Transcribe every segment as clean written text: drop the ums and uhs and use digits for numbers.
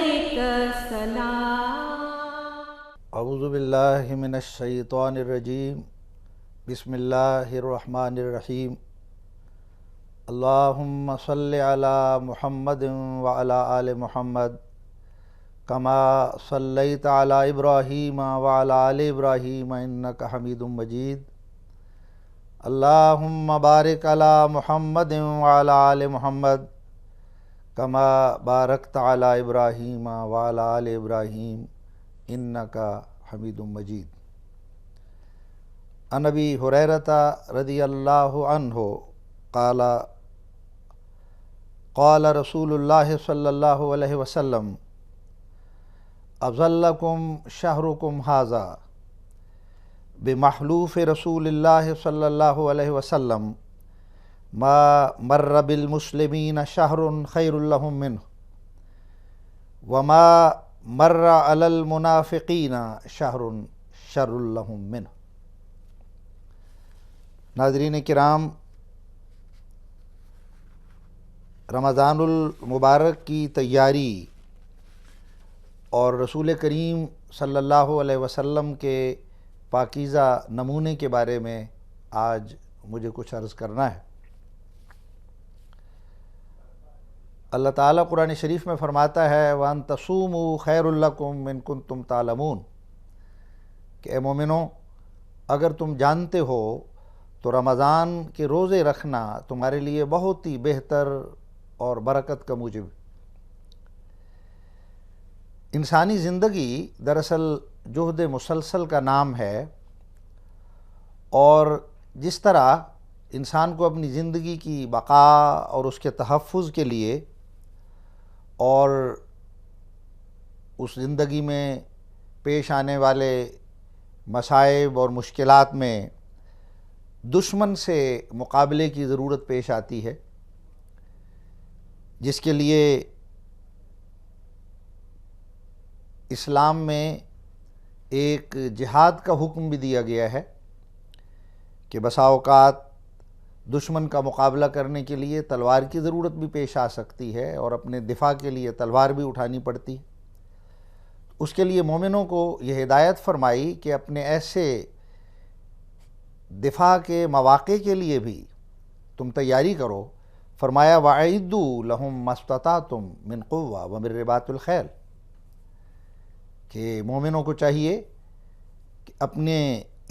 وعليك السلام. اعوذ باللہ من الشیطان الرجیم. بسم اللہ الرحمن الرحیم. اللہم صل علی محمد وعلی آل محمد کما صلیت علی ابراہیم وعلی آل ابراہیم انک حمید مجید. اللہم بارک علی محمد وعلی آل محمد کما بارکت علی ابراہیم وعلی آل ابراہیم انک حمید مجید. عن ابی ہریرۃ رضی اللہ عنہ قال قال رسول اللہ صلی اللہ علیہ وسلم اظلکم شہرکم ھذا بمحلوف رسول اللہ صلی اللہ علیہ وسلم ما مر بالمسلمین شہر خیر لہم منہ وما مر علی المنافقین شہر شر لہم منہ. ناظرین کرام، رمضان المبارک کی تیاری اور رسول کریم صلی اللہ علیہ وسلم کے پاکیزہ نمونے کے بارے میں آج مجھے کچھ عرض کرنا ہے. اللہ تعالیٰ قرآن شریف میں فرماتا ہے وَأَن تَصُومُوا خَيْرٌ لَكُمْ إِن كُنتُمْ تَعْلَمُونَ کہ اے مومنوں، اگر تم جانتے ہو تو رمضان کے روزے رکھنا تمہارے لیے بہت ہی بہتر اور برکت کا موجب. انسانی زندگی دراصل جہد مسلسل کا نام ہے، اور جس طرح انسان کو اپنی زندگی کی بقا اور اس کے تحفظ کے لیے اور اس زندگی میں پیش آنے والے مصائب اور مشکلات میں دشمن سے مقابلے کی ضرورت پیش آتی ہے، جس کے لیے اسلام میں ایک جہاد کا حکم بھی دیا گیا ہے کہ بسا اوقات دشمن کا مقابلہ کرنے کے لیے تلوار کی ضرورت بھی پیش آ سکتی ہے اور اپنے دفاع کے لیے تلوار بھی اٹھانی پڑتی ہے. اس کے لیے مومنوں کو یہ ہدایت فرمائی کہ اپنے ایسے دفاع کے مواقع کے لیے بھی تم تیاری کرو. فرمایا وَأَعِدُّوا لَهُم مَّا اسْتَطَعْتُم مِّن قُوَّةٍ وَمِن رِّبَاطِ الْخَيْلِ کہ مومنوں کو چاہیے کہ اپنے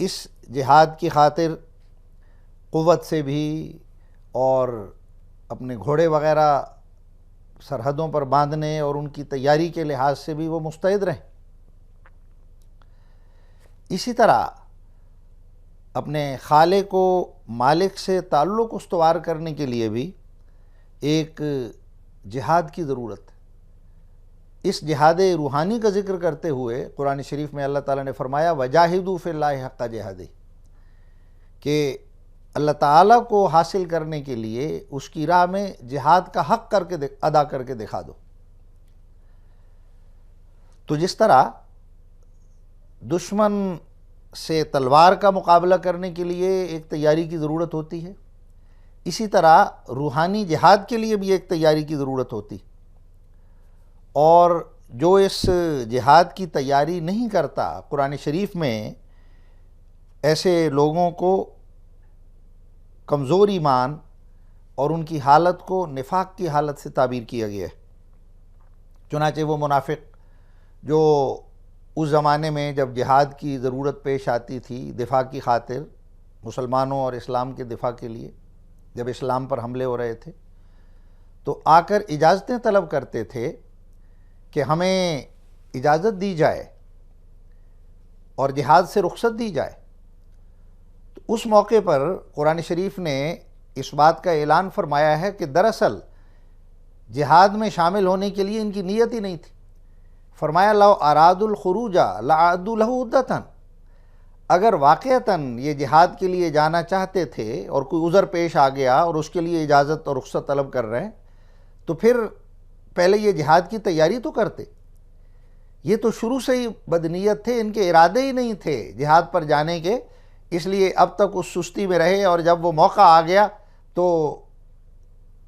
اس جہاد کی خاطر قوت سے بھی اور اپنے گھوڑے وغیرہ سرحدوں پر باندھنے اور ان کی تیاری کے لحاظ سے بھی وہ مستعد رہیں. اسی طرح اپنے خالق و مالک سے تعلق استوار کرنے کے لیے بھی ایک جہاد کی ضرورت ہے. اس جہاد روحانی کا ذکر کرتے ہوئے قرآن شریف میں اللہ تعالیٰ نے فرمایا وَجَاهِدُوا فِي اللَّهِ حَقَّ جِهَادِهِ کہ اللہ تعالیٰ کو حاصل کرنے کے لیے اس کی راہ میں جہاد کا حق ادا کر کے دکھا دو. تو جس طرح دشمن سے تلوار کا مقابلہ کرنے کے لیے ایک تیاری کی ضرورت ہوتی ہے، اسی طرح روحانی جہاد کے لیے بھی ایک تیاری کی ضرورت ہوتی. اور جو اس جہاد کی تیاری نہیں کرتا، قرآن شریف میں ایسے لوگوں کو کمزور ایمان اور ان کی حالت کو نفاق کی حالت سے تعبیر کیا گیا ہے. چنانچہ وہ منافق جو اس زمانے میں جب جہاد کی ضرورت پیش آتی تھی دفاع کی خاطر، مسلمانوں اور اسلام کے دفاع کے لیے، جب اسلام پر حملے ہو رہے تھے تو آ کر اجازتیں طلب کرتے تھے کہ ہمیں اجازت دی جائے اور جہاد سے رخصت دی جائے. تو اس موقع پر قرآن شریف نے اس بات کا اعلان فرمایا ہے کہ دراصل جہاد میں شامل ہونے کے لیے ان کی نیت ہی نہیں تھی. فرمایا لو ارادوا الخروج لأعدوا له عدۃ اگر واقعتاً یہ جہاد کے لیے جانا چاہتے تھے اور کوئی عذر پیش آ گیا اور اس کے لیے اجازت اور رخصت طلب کر رہے ہیں تو پھر پہلے یہ جہاد کی تیاری تو کرتے. یہ تو شروع سے ہی بدنیت تھے، ان کے ارادے ہی نہیں تھے جہاد پر جانے کے، اس لیے اب تک اس سستی میں رہے اور جب وہ موقع آ گیا تو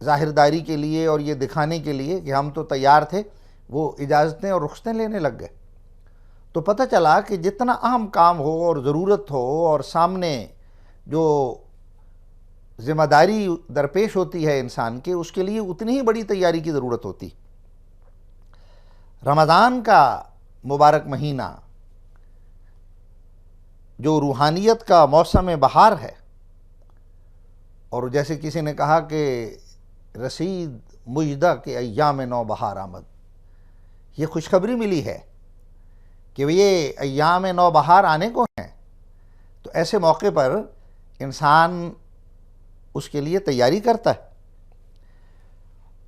ظاہرداری کے لیے اور یہ دکھانے کے لیے کہ ہم تو تیار تھے وہ اجازتیں اور رخصتیں لینے لگ گئے۔ تو پتہ چلا کہ جتنا اہم کام ہو اور ضرورت ہو اور سامنے جو ذمہ داری درپیش ہوتی ہے انسان کے، اس کے لیے اتنی ہی بڑی تیاری کی ضرورت ہوتی۔ رمضان کا مبارک مہینہ جو روحانیت کا موسم بہار ہے، اور جیسے کسی نے کہا کہ رسید مجدہ کے ایام نو بہار آمد، یہ خوشخبری ملی ہے کہ یہ ایام نو بہار آنے کو ہیں، تو ایسے موقع پر انسان اس کے لیے تیاری کرتا ہے۔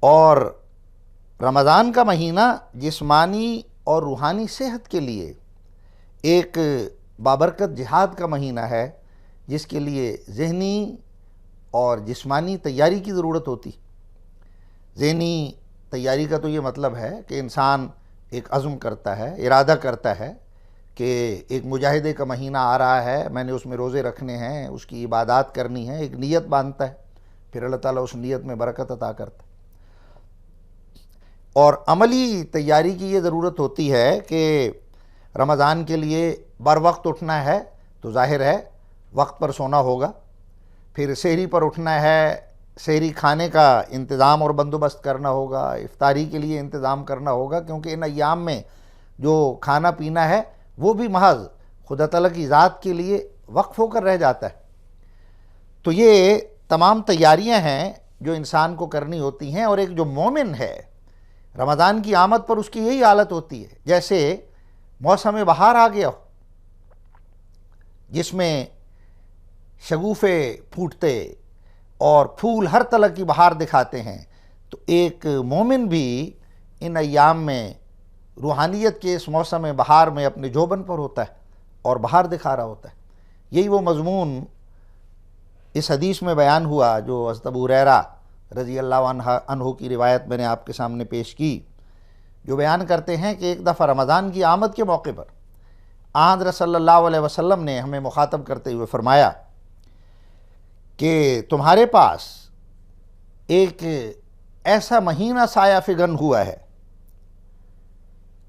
اور رمضان کا مہینہ جسمانی اور روحانی صحت کے لیے ایک بابرکت جہاد کا مہینہ ہے، جس کے لیے ذہنی اور جسمانی تیاری کی ضرورت ہوتی۔ ذہنی تیاری کا تو یہ مطلب ہے کہ انسان ایک عزم کرتا ہے، ارادہ کرتا ہے کہ ایک مجاہدے کا مہینہ آ رہا ہے، میں نے اس میں روزے رکھنے ہیں، اس کی عبادات کرنی ہے، ایک نیت باندھتا ہے، پھر اللہ تعالیٰ اس نیت میں برکت عطا کرتا ہے۔ اور عملی تیاری کی یہ ضرورت ہوتی ہے کہ رمضان کے لیے بر وقت اٹھنا ہے تو ظاہر ہے وقت پر سونا ہوگا، پھر سحری پر اٹھنا ہے، سحری کھانے کا انتظام اور بندوبست کرنا ہوگا، افطاری کے لیے انتظام کرنا ہوگا، کیونکہ ان ایام میں جو کھانا پینا ہے وہ بھی محض خدا تعالیٰ کی ذات کے لیے وقف ہو کر رہ جاتا ہے۔ تو یہ تمام تیاریاں ہیں جو انسان کو کرنی ہوتی ہیں، اور ایک جو مومن ہے رمضان کی آمد پر اس کی یہی حالت ہوتی ہے جیسے موسم بہار آ گیا ہو، جس میں شگوفے پھوٹتے اور پھول ہر طرح کی بہار دکھاتے ہیں۔ تو ایک مومن بھی ان ایام میں روحانیت کے اس موسم بہار میں اپنے جوبن پر ہوتا ہے اور بہار دکھا رہا ہوتا ہے۔ یہی وہ مضمون اس حدیث میں بیان ہوا جو حضرت ابو ہریرہ رضی اللہ عنہ کی روایت میں نے آپ کے سامنے پیش کی، جو بیان کرتے ہیں کہ ایک دفعہ رمضان کی آمد کے موقع پر حضرت صلی اللہ علیہ وسلم نے ہمیں مخاطب کرتے ہوئے فرمایا کہ تمہارے پاس ایک ایسا مہینہ سایہ فگن ہوا ہے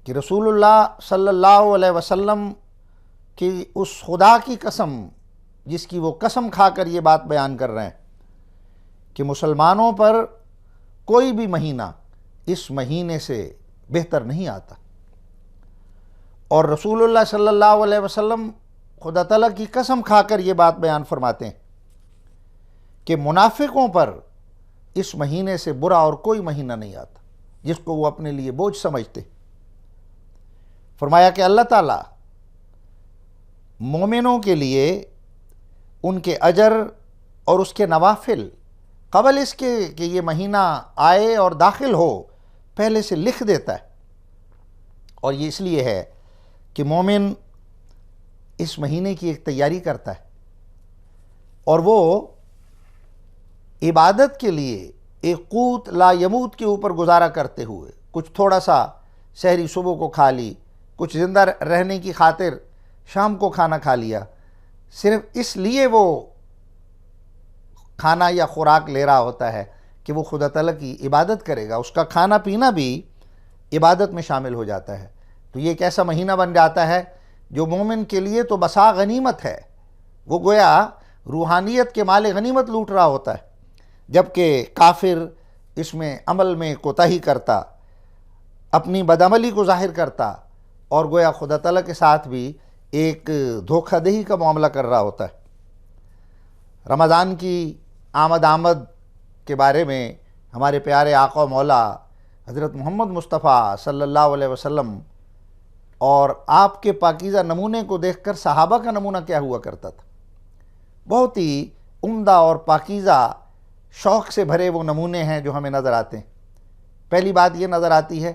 کہ رسول اللہ صلی اللہ علیہ وسلم کی اس خدا کی قسم جس کی وہ قسم کھا کر یہ بات بیان کر رہے ہیں کہ مسلمانوں پر کوئی بھی مہینہ اس مہینے سے بہتر نہیں آتا، اور رسول اللہ صلی اللہ علیہ وسلم خدا تعالیٰ کی قسم کھا کر یہ بات بیان فرماتے ہیں کہ منافقوں پر اس مہینے سے برا اور کوئی مہینہ نہیں آتا جس کو وہ اپنے لیے بوجھ سمجھتے۔ فرمایا کہ اللہ تعالیٰ مومنوں کے لیے ان کے اجر اور اس کے نوافل قبل اس کے کہ یہ مہینہ آئے اور داخل ہو پہلے سے لکھ دیتا ہے، اور یہ اس لیے ہے کہ مومن اس مہینے کی ایک تیاری کرتا ہے، اور وہ عبادت کے لیے ایک قوت لا یموت کے اوپر گزارا کرتے ہوئے کچھ تھوڑا سا سحری صبح کو کھا لی، کچھ زندہ رہنے کی خاطر شام کو کھانا کھا لیا، صرف اس لیے وہ کھانا یا خوراک لے رہا ہوتا ہے کہ وہ خدا تعالیٰ کی عبادت کرے گا، اس کا کھانا پینا بھی عبادت میں شامل ہو جاتا ہے۔ تو یہ ایک ایسا مہینہ بن جاتا ہے جو مومن کے لیے تو بسا غنیمت ہے، وہ گویا روحانیت کے مال غنیمت لوٹ رہا ہوتا ہے، جبکہ کافر اس میں عمل میں کوتاہی کرتا، اپنی بدعملی کو ظاہر کرتا، اور گویا خدا تعالیٰ کے ساتھ بھی ایک دھوکہ دہی کا معاملہ کر رہا ہوتا ہے۔ رمضان کی آمد کے بارے میں ہمارے پیارے آقا و مولا حضرت محمد مصطفیٰ صلی اللہ علیہ وسلم اور آپ کے پاکیزہ نمونے کو دیکھ کر صحابہ کا نمونہ کیا ہوا کرتا تھا۔ بہت ہی عمدہ اور پاکیزہ شوق سے بھرے وہ نمونے ہیں جو ہمیں نظر آتے ہیں۔ پہلی بات یہ نظر آتی ہے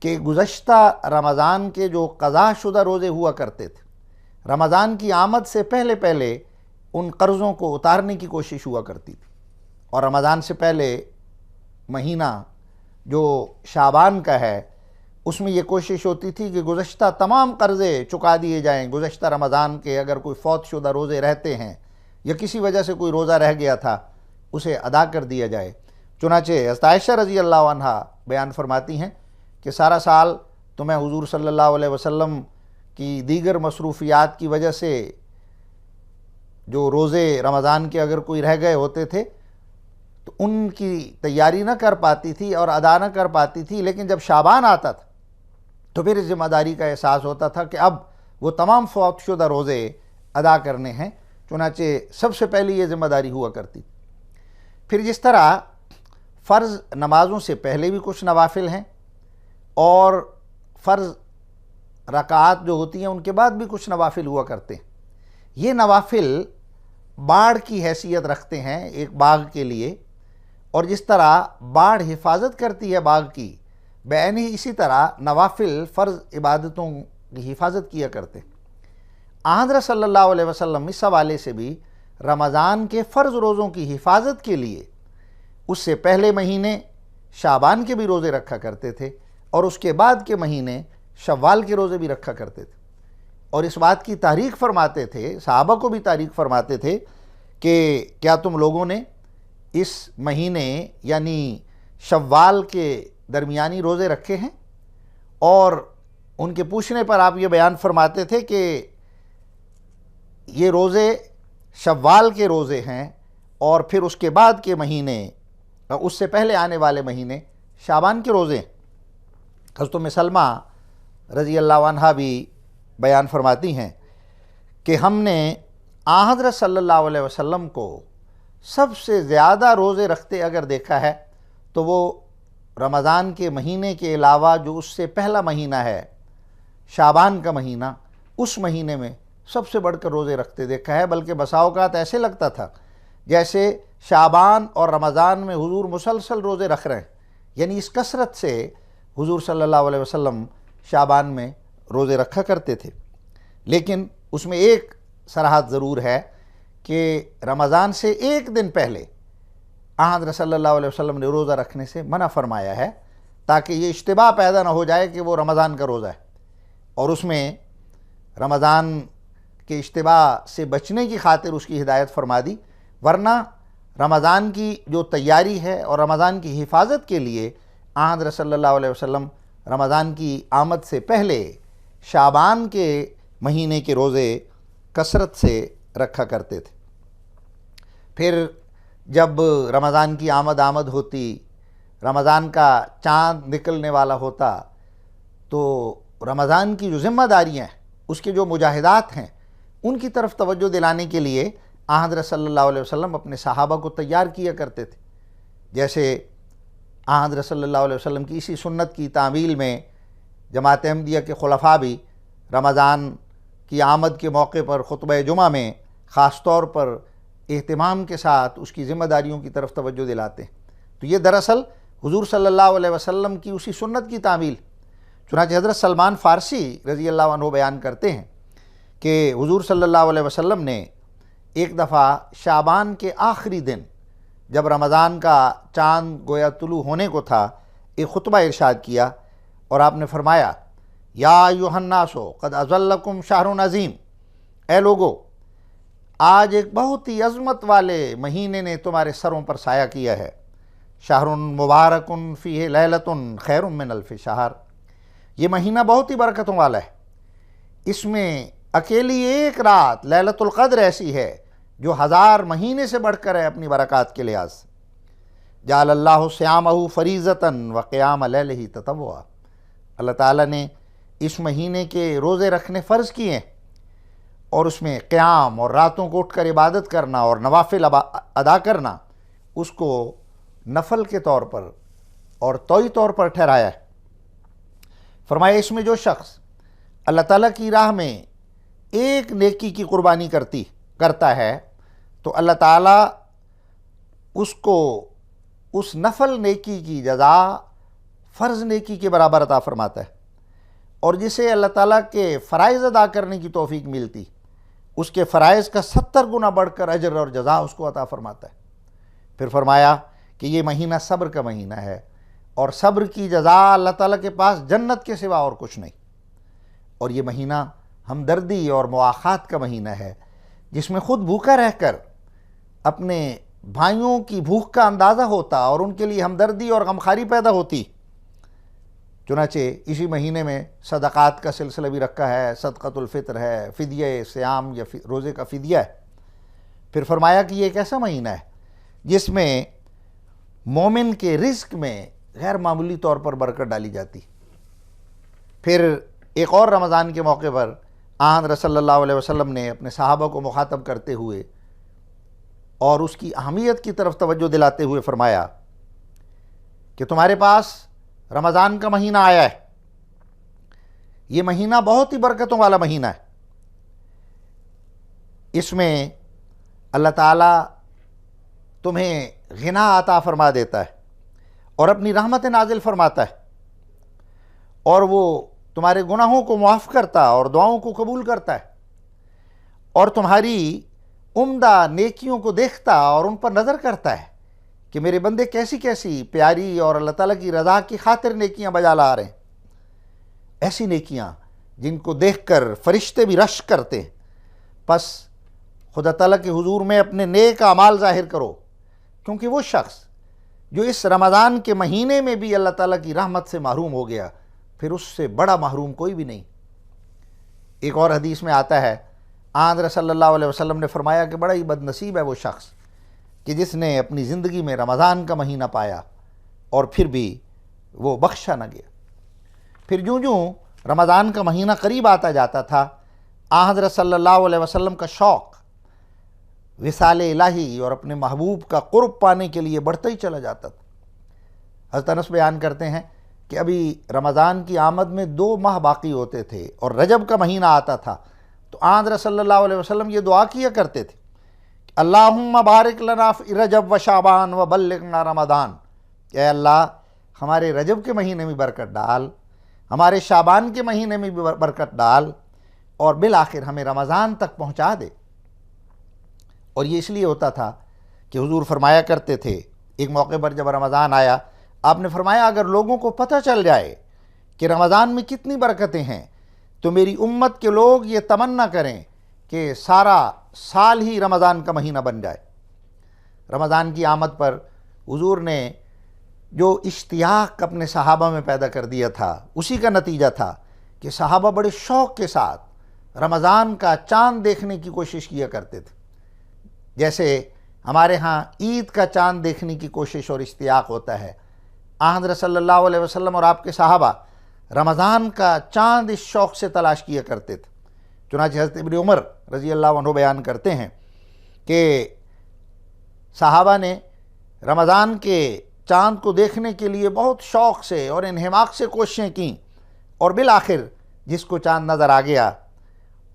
کہ گزشتہ رمضان کے جو قضا شدہ روزے ہوا کرتے تھے، رمضان کی آمد سے پہلے پہلے ان قرضوں کو اتارنے کی کوشش ہوا کرتی تھی، اور رمضان سے پہلے مہینہ جو شعبان کا ہے اس میں یہ کوشش ہوتی تھی کہ گزشتہ تمام قرضے چکا دیے جائیں۔ گزشتہ رمضان کے اگر کوئی فوت شدہ روزے رہتے ہیں یا کسی وجہ سے کوئی روزہ رہ گیا تھا اسے ادا کر دیا جائے۔ چنانچہ حضرت عائشہ رضی اللہ عنہ بیان فرماتی ہیں کہ سارا سال تو میں حضور صلی اللہ علیہ وسلم کی دیگر مصروفیات کی وجہ سے جو روزے رمضان کے اگر کوئی رہ گئے ہوتے تھے تو ان کی تیاری نہ کر پاتی تھی اور ادا نہ کر پاتی تھی، لیکن جب شعبان آتا تھا تو پھر اس ذمہ داری کا احساس ہوتا تھا کہ اب وہ تمام فوت شدہ روزے ادا کرنے ہیں، چنانچہ سب سے پہلی یہ ذمہ داری ہوا کرتی۔ پھر جس طرح فرض نمازوں سے پہلے بھی کچھ نوافل ہیں اور فرض رکعات جو ہوتی ہیں ان کے بعد بھی کچھ نوافل ہوا کرتے ہیں، یہ نوافل باڑ کی حیثیت رکھتے ہیں ایک باغ کے لیے، اور جس طرح باڑ حفاظت کرتی ہے باغ کی، بعین ہی اسی طرح نوافل فرض عبادتوں کی حفاظت کیا کرتے ہیں۔ حضرت صلی اللہ علیہ وسلم اس حوالے سے بھی رمضان کے فرض روزوں کی حفاظت کے لیے اس سے پہلے مہینے شعبان کے بھی روزے رکھا کرتے تھے اور اس کے بعد کے مہینے شوال کے روزے بھی رکھا کرتے تھے، اور اس بات کی تحریک فرماتے تھے، صحابہ کو بھی تحریک فرماتے تھے کہ کیا تم لوگوں نے اس مہینے یعنی شوال کے درمیانی روزے رکھے ہیں؟ اور ان کے پوچھنے پر آپ یہ بیان فرماتے تھے کہ یہ روزے شوال کے روزے ہیں اور پھر اس کے بعد کے مہینے، اس سے پہلے آنے والے مہینے شعبان کے روزے ہیں۔ حضرت ام سلمہ رضی اللہ عنہا بھی بیان فرماتی ہیں کہ ہم نے حضرت صلی اللہ علیہ وسلم کو سب سے زیادہ روزے رکھتے اگر دیکھا ہے تو وہ رمضان کے مہینے کے علاوہ جو اس سے پہلا مہینہ ہے شعبان کا مہینہ، اس مہینے میں سب سے بڑھ کر روزے رکھتے دیکھا ہے، بلکہ بسا اوقات ایسے لگتا تھا جیسے شعبان اور رمضان میں حضور مسلسل روزے رکھ رہے ہیں، یعنی اس کثرت سے حضور صلی اللہ علیہ وسلم شعبان میں روزے رکھا کرتے تھے۔ لیکن اس میں ایک صراحت ضرور ہے کہ رمضان سے ایک دن پہلے حضرت صلی اللہ علیہ وسلم نے روزہ رکھنے سے منع فرمایا ہے، تاکہ یہ اشتباہ پیدا نہ ہو جائے کہ وہ رمضان کا روزہ ہے، اور اس میں رمضان کے اشتباہ سے بچنے کی خاطر اس کی ہدایت فرما دی، ورنہ رمضان کی جو تیاری ہے اور رمضان کی حفاظت کے لیے حضرت صلی اللہ علیہ وسلم رمضان کی آمد سے پہلے شعبان کے مہینے کے روزے کثرت سے رکھا کرتے تھے۔ پھر جب رمضان کی آمد ہوتی، رمضان کا چاند نکلنے والا ہوتا، تو رمضان کی جو ذمہ داریاں ہیں، اس کے جو مجاہدات ہیں، ان کی طرف توجہ دلانے کے لیے حضرت صلی اللہ علیہ وسلم اپنے صحابہ کو تیار کیا کرتے تھے۔ جیسے حضرت صلی اللہ علیہ وسلم کی اسی سنت کی تعمیل میں جماعت احمدیہ کے خلفاء بھی رمضان کی آمد کے موقع پر خطبہ جمعہ میں خاص طور پر اہتمام کے ساتھ اس کی ذمہ داریوں کی طرف توجہ دلاتے ہیں۔ تو یہ دراصل حضور صلی اللہ علیہ وسلم کی اسی سنت کی تعمیل۔ چنانچہ حضرت سلمان فارسی رضی اللہ عنہ بیان کرتے ہیں کہ حضور صلی اللہ علیہ وسلم نے ایک دفعہ شعبان کے آخری دن جب رمضان کا چاند گویا طلوع ہونے کو تھا، ایک خطبہ ارشاد کیا اور آپ نے فرمایا، یا ایھا الناس قد اظلکم شہر عظیم، اے لوگو آج ایک بہت ہی عظمت والے مہینے نے تمہارے سروں پر سایہ کیا ہے، شہر مبارک فیہ لیلۃ خیر من الف شہر، یہ مہینہ بہت ہی برکتوں والا ہے، اس میں اکیلی ایک رات لیلۃ القدر ایسی ہے جو 1000 مہینے سے بڑھ کر ہے اپنی برکات کے لحاظ سے۔ جعل اللہ صیامہ فریضۃ وقیام لیلہ تطوعا، اللہ تعالیٰ نے اس مہینے کے روزے رکھنے فرض کیے ہیں، اور اس میں قیام اور راتوں کو اٹھ کر عبادت کرنا اور نوافل ادا کرنا اس کو نفل کے طور پر اور طوعی طور پر ٹھہرایا ہے۔ فرمایا اس میں جو شخص اللہ تعالیٰ کی راہ میں ایک نیکی کی قربانی کرتا ہے تو اللہ تعالیٰ اس کو اس نفل نیکی کی جزا فرض نیکی کے برابر عطا فرماتا ہے، اور جسے اللہ تعالیٰ کے فرائض ادا کرنے کی توفیق ملتی، اس کے فرائض کا 70 گنا بڑھ کر اجر اور جزا اس کو عطا فرماتا ہے۔ پھر فرمایا کہ یہ مہینہ صبر کا مہینہ ہے، اور صبر کی جزا اللہ تعالیٰ کے پاس جنت کے سوا اور کچھ نہیں، اور یہ مہینہ ہمدردی اور مواخات کا مہینہ ہے، جس میں خود بھوکا رہ کر اپنے بھائیوں کی بھوک کا اندازہ ہوتا اور ان کے لیے ہمدردی اور غمخواری پیدا ہوتی، چنانچہ اسی مہینے میں صدقات کا سلسلہ بھی رکھا ہے، صدقۃ الفطر ہے، فدیہ صیام یا روزے کا فدیہ ہے۔ پھر فرمایا کہ یہ ایک ایسا مہینہ ہے جس میں مومن کے رزق میں غیر معمولی طور پر برکت ڈالی جاتی۔ پھر ایک اور رمضان کے موقع پر آن حضرت صلی اللہ علیہ وسلم نے اپنے صحابہ کو مخاطب کرتے ہوئے اور اس کی اہمیت کی طرف توجہ دلاتے ہوئے فرمایا کہ تمہارے پاس رمضان کا مہینہ آیا ہے، یہ مہینہ بہت ہی برکتوں والا مہینہ ہے، اس میں اللہ تعالیٰ تمہیں غنا عطا فرما دیتا ہے اور اپنی رحمت نازل فرماتا ہے، اور وہ تمہارے گناہوں کو معاف کرتا اور دعاؤں کو قبول کرتا ہے، اور تمہاری عمدہ نیکیوں کو دیکھتا اور ان پر نظر کرتا ہے کہ میرے بندے کیسی کیسی پیاری اور اللہ تعالیٰ کی رضا کی خاطر نیکیاں بجا لا رہے ہیں، ایسی نیکیاں جن کو دیکھ کر فرشتے بھی رشک کرتے ہیں۔ پس خدا تعالیٰ کے حضور میں اپنے نیک اعمال ظاہر کرو، کیونکہ وہ شخص جو اس رمضان کے مہینے میں بھی اللہ تعالیٰ کی رحمت سے محروم ہو گیا، پھر اس سے بڑا محروم کوئی بھی نہیں۔ ایک اور حدیث میں آتا ہے، حضرت صلی اللہ علیہ وسلم نے فرمایا کہ بڑا ہی بد نصیب ہے وہ شخص کہ جس نے اپنی زندگی میں رمضان کا مہینہ پایا اور پھر بھی وہ بخشا نہ گیا۔ پھر جوں جوں رمضان کا مہینہ قریب آتا جاتا تھا، حضرت صلی اللہ علیہ وسلم کا شوق وصال الہی اور اپنے محبوب کا قرب پانے کے لیے بڑھتا ہی چلا جاتا تھا۔ حضرت انس بیان کرتے ہیں کہ ابھی رمضان کی آمد میں 2 ماہ باقی ہوتے تھے اور رجب کا مہینہ آتا تھا، تو حضرت صلی اللہ علیہ وسلم یہ دعا کیا کرتے تھے، اللہم بارک لنا فی رجب و شعبان و بلغنا رمضان، کہ اے اللہ ہمارے رجب کے مہینے میں برکت ڈال، ہمارے شعبان کے مہینے میں بھی برکت ڈال، اور بالآخر ہمیں رمضان تک پہنچا دے۔ اور یہ اس لیے ہوتا تھا کہ حضور فرمایا کرتے تھے، ایک موقع پر جب رمضان آیا آپ نے فرمایا اگر لوگوں کو پتہ چل جائے کہ رمضان میں کتنی برکتیں ہیں تو میری امت کے لوگ یہ تمنا کریں کہ سارا سال ہی رمضان کا مہینہ بن جائے۔ رمضان کی آمد پر حضور نے جو اشتیاق اپنے صحابہ میں پیدا کر دیا تھا، اسی کا نتیجہ تھا کہ صحابہ بڑے شوق کے ساتھ رمضان کا چاند دیکھنے کی کوشش کیا کرتے تھے، جیسے ہمارے ہاں عید کا چاند دیکھنے کی کوشش اور اشتیاق ہوتا ہے۔ حضرت صلی اللہ علیہ وسلم اور آپ کے صحابہ رمضان کا چاند اس شوق سے تلاش کیا کرتے تھے۔ چنانچہ حضرت ابن عمر رضی اللہ عنہ بیان کرتے ہیں کہ صحابہ نے رمضان کے چاند کو دیکھنے کے لیے بہت شوق سے اور انہماک سے کوششیں کیں، اور بالآخر جس کو چاند نظر آ گیا،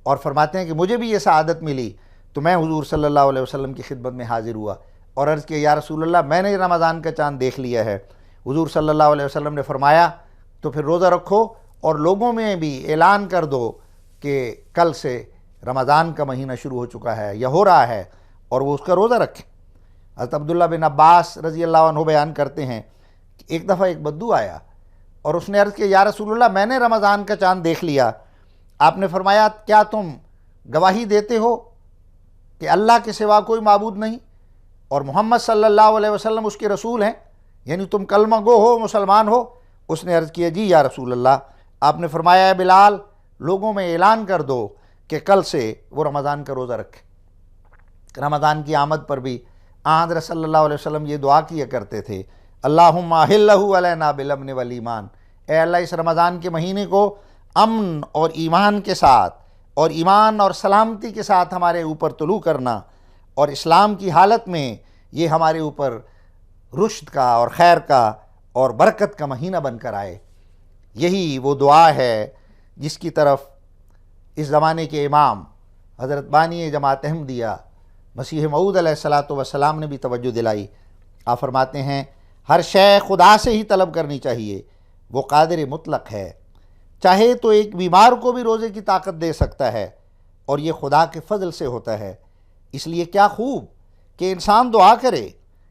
اور فرماتے ہیں کہ مجھے بھی یہ سعادت ملی تو میں حضور صلی اللہ علیہ وسلم کی خدمت میں حاضر ہوا اور عرض کیا یا رسول اللہ میں نے رمضان کا چاند دیکھ لیا ہے۔ حضور صلی اللہ علیہ وسلم نے فرمایا تو پھر روزہ رکھو اور لوگوں میں بھی اعلان کر دو کہ کل سے رمضان کا مہینہ شروع ہو چکا ہے یا ہو رہا ہے، اور وہ اس کا روزہ رکھیں۔ حضرت عبداللہ بن عباس رضی اللہ عنہ بیان کرتے ہیں کہ ایک دفعہ ایک بدو آیا اور اس نے عرض کیا یا رسول اللہ میں نے رمضان کا چاند دیکھ لیا۔ آپ نے فرمایا کیا تم گواہی دیتے ہو کہ اللہ کے سوا کوئی معبود نہیں اور محمد صلی اللہ علیہ وسلم اس کے رسول ہیں، یعنی تم کلمہ گو ہو، مسلمان ہو؟ اس نے عرض کیا جی یا رسول اللہ۔ آپ نے فرمایا اے بلال لوگوں میں اعلان کر دو کہ کل سے وہ رمضان کا روزہ رکھے۔ رمضان کی آمد پر بھی حضرت صلی اللہ علیہ وسلم یہ دعا کیا کرتے تھے، اللہم احلہ علینا بالامن والایمان، اے اللہ اس رمضان کے مہینے کو امن اور ایمان کے ساتھ اور ایمان اور سلامتی کے ساتھ ہمارے اوپر طلوع کرنا، اور اسلام کی حالت میں یہ ہمارے اوپر رشد کا اور خیر کا اور برکت کا مہینہ بن کر آئے۔ یہی وہ دعا ہے جس کی طرف اس زمانے کے امام حضرت بانی جماعت احمدیہ مسیح موعود علیہ الصلاۃ والسلام نے بھی توجہ دلائی۔ آپ فرماتے ہیں ہر شے خدا سے ہی طلب کرنی چاہیے، وہ قادر مطلق ہے، چاہے تو ایک بیمار کو بھی روزے کی طاقت دے سکتا ہے، اور یہ خدا کے فضل سے ہوتا ہے۔ اس لیے کیا خوب کہ انسان دعا کرے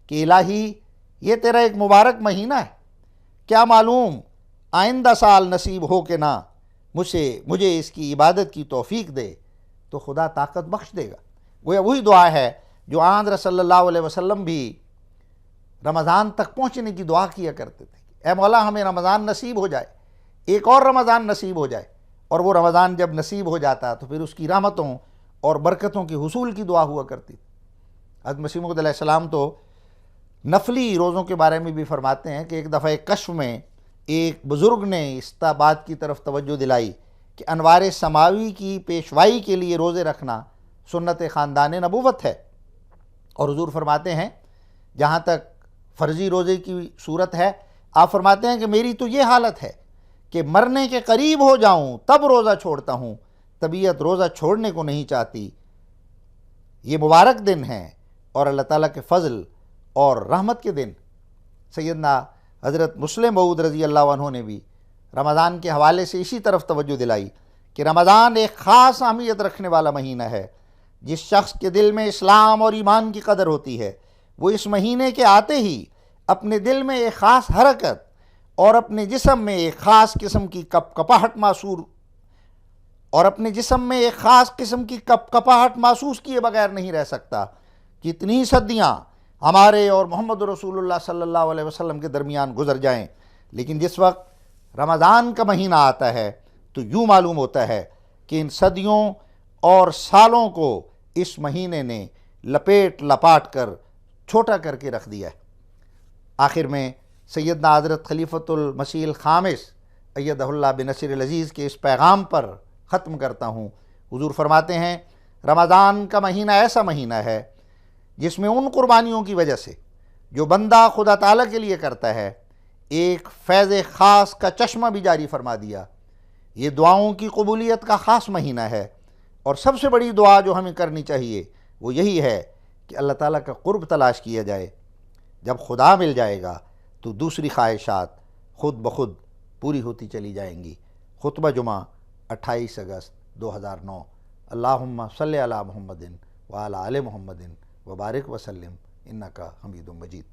کہ الہی یہ تیرا ایک مبارک مہینہ ہے، کیا معلوم آئندہ سال نصیب ہو کہ نہ، مجھے اس کی عبادت کی توفیق دے، تو خدا طاقت بخش دے گا۔ گویا وہی دعا ہے جو حضرت صلی اللہ علیہ وسلم بھی رمضان تک پہنچنے کی دعا کیا کرتے تھے، اے مولا ہمیں رمضان نصیب ہو جائے، ایک اور رمضان نصیب ہو جائے، اور وہ رمضان جب نصیب ہو جاتا تو پھر اس کی رحمتوں اور برکتوں کی حصول کی دعا ہوا کرتی۔ حضرت مسیح موعود علیہ السلام تو نفلی روزوں کے بارے میں بھی فرماتے ہیں کہ ایک دفعہ ایک کشف میں ایک بزرگ نے اس بات کی طرف توجہ دلائی کہ انوار سماوی کی پیشوائی کے لیے روزے رکھنا سنت خاندان نبوت ہے، اور حضور فرماتے ہیں جہاں تک فرضی روزے کی صورت ہے، آپ فرماتے ہیں کہ میری تو یہ حالت ہے کہ مرنے کے قریب ہو جاؤں تب روزہ چھوڑتا ہوں، طبیعت روزہ چھوڑنے کو نہیں چاہتی۔ یہ مبارک دن ہیں اور اللہ تعالیٰ کے فضل اور رحمت کے دن۔ سیدنا حضرت مسلم موعود رضی اللہ عنہ نے بھی رمضان کے حوالے سے اسی طرف توجہ دلائی کہ رمضان ایک خاص اہمیت رکھنے والا مہینہ ہے۔ جس شخص کے دل میں اسلام اور ایمان کی قدر ہوتی ہے، وہ اس مہینے کے آتے ہی اپنے دل میں ایک خاص حرکت اور اپنے جسم میں ایک خاص قسم کی کپاہٹ محسوس کیے بغیر نہیں رہ سکتا۔ کتنی صدیاں ہمارے اور محمد رسول اللہ صلی اللہ علیہ وسلم کے درمیان گزر جائیں، لیکن جس وقت رمضان کا مہینہ آتا ہے تو یوں معلوم ہوتا ہے کہ ان صدیوں اور سالوں کو اس مہینے نے لپاٹ کر چھوٹا کر کے رکھ دیا ہے۔ آخر میں سیدنا حضرت خلیفۃ المسیح الخامس ایدہ اللہ بنصر العزیز کے اس پیغام پر ختم کرتا ہوں۔ حضور فرماتے ہیں رمضان کا مہینہ ایسا مہینہ ہے جس میں ان قربانیوں کی وجہ سے جو بندہ خدا تعالیٰ کے لیے کرتا ہے ایک فیض خاص کا چشمہ بھی جاری فرما دیا۔ یہ دعاؤں کی قبولیت کا خاص مہینہ ہے، اور سب سے بڑی دعا جو ہمیں کرنی چاہیے وہ یہی ہے کہ اللہ تعالیٰ کا قرب تلاش کیا جائے۔ جب خدا مل جائے گا تو دوسری خواہشات خود بخود پوری ہوتی چلی جائیں گی۔ خطبہ جمعہ 28 اگست 2009۔ اللہم صلی علی محمد وعلی آل محمد وبارک وسلم انکا حمید مجید۔